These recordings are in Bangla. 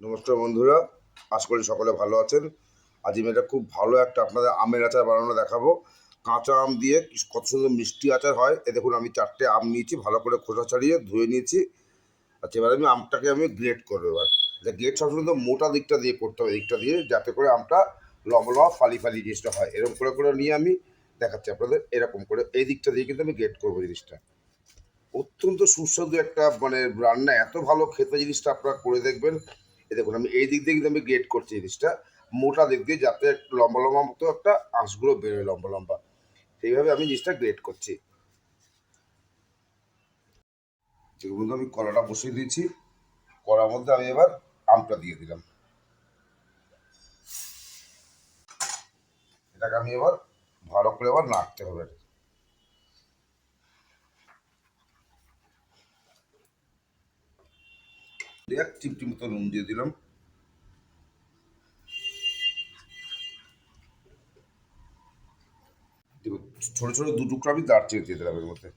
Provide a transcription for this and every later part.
নমস্কার বন্ধুরা, আশা করি সকলে ভালো আছেন। আজ আমি খুব ভালো আপনাদের আমের আচার বানানো দেখাবো। কাঁচা আম দিয়ে কত সুন্দর মিষ্টি আচার হয়। দেখুন, আমি 4টে আম নিয়েছি, ভালো করে খোসা ছাড়িয়ে ধুয়ে নিয়েছি। আচ্ছা, এবার আমটাকে গ্রেট করবো। এবার গ্রেট সবসময় তো মোটা দিকটা দিয়ে করতে হবে, দিকটা দিয়ে, যাতে করে আমটা লম্বা লম্বা ফালি ফালি জিনিসটা হয়। এরকম করে করে নিয়ে আমি দেখাচ্ছি আপনাদের। এরকম করে এই দিকটা দিয়ে কিন্তু আমি গ্রেট করবো জিনিসটা। অত্যন্ত সুস্বাদু রান্না, এত ভালো খেতে জিনিসটা আপনারা করে দেখবেন। দেখুন, আমি এই দিক দিয়ে কিন্তু আমি গ্রেট করছি জিনিসটা, মোটা দিক দিয়ে, যাতে লম্বা লম্বা মতো আঁশগুলো বেরোয় লম্বা লম্বা। সেইভাবে আমি জিনিসটা গ্রেট করছি। বন্ধু, আমি কলাটা বসিয়ে দিয়েছি। কলার মধ্যে আমি এবার আমটা দিয়ে দিলাম। এটাকে আমি এবার ভালো করে নাড়তে হবে। এক চিমটি মতো নুন দিয়ে দিলাম। ছোট ছোট 2 টুকরো আমি দারচিনি দিয়ে দিলাম এর মধ্যে।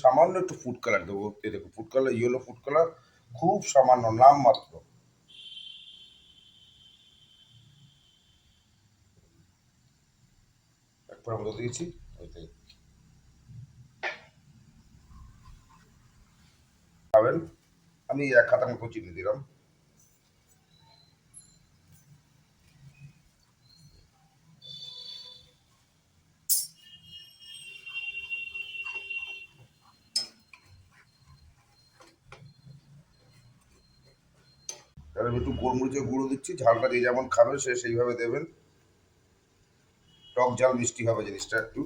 সামান্য একটু ফুড কালার দেবো। এই দেখো, food colour, yellow food colour, খুব সামান্য, নাম মাত্র। একবার মতো দিয়েছি। খাবেন, আমি 1 হাতা মতো চিনি দিলাম। তাহলে একটু গোলমরিচের গুঁড়ো দিচ্ছি। ঝালটা যে যেমন খাবেন সে সেইভাবে দেবেন। টক ঝাল মিষ্টি হবে জিনিসটা একটু।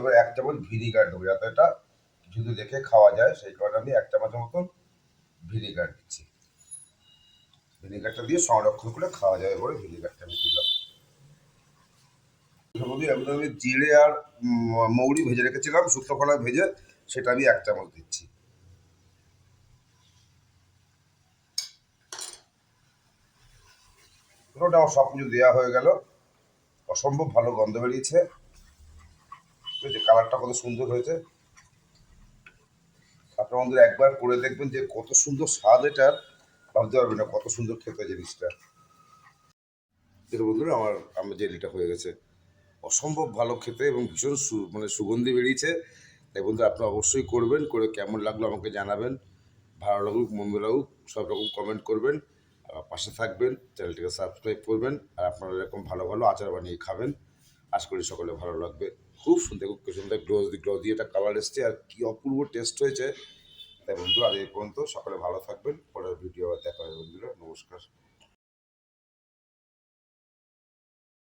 এবার 1 চামচ ভিনিগার দেবো, যাতে এটা যদি দেখে খাওয়া যায়, সেই কারণে আমি 1 চামচের মতন ভিনিগার দিচ্ছি। ভিনিগারটা দিয়ে সংরক্ষণ করে খাওয়া যাবে বলে ভিনিগারটা আমি দিলাম। আমি জিরে আর মৌরি ভেজে রেখেছিলাম, শুকনো খোলায় ভেজে, সেটা আমি 1 চামচ দিচ্ছি। ওটা আমার সব কিছু দেওয়া হয়ে গেল। অসম্ভব ভালো গন্ধ বেরিয়েছে। কালারটা কত সুন্দর হয়েছে। আপনার বন্ধুরা একবার করে দেখবেন যে কত সুন্দর স্বাদ এটার, ভাবতে পারবেন না কত সুন্দর খেতে জিনিসটা। দেখুন বন্ধুরা, আমার জেলিটা হয়ে গেছে। অসম্ভব ভালো খেতে এবং ভীষণ সুগন্ধি বেরিয়েছে। তাই বন্ধুরা, আপনারা অবশ্যই করবেন, করে কেমন লাগলো আমাকে জানাবেন। ভালো লাগুক মন্দ লাগুক সব রকম কমেন্ট করবেন। আর পাশে থাকবেন, চ্যানেলটিকে সাবস্ক্রাইব করবেন। আর আপনারা এরকম ভালো ভালো আচার বানিয়ে খাবেন। আশা করি সকলে ভালো লাগবে। খুব সুন্দর, খুব সুন্দর গ্লোজ দিয়ে একটা কালার এসছে, আর কি অপূর্ব টেস্ট হয়েছে। তাই বন্ধুরা, আজ এই পর্যন্ত। সকলে ভালো থাকবেন। পরের ভিডিও আবার দেখা হবে বন্ধুরা। নমস্কার।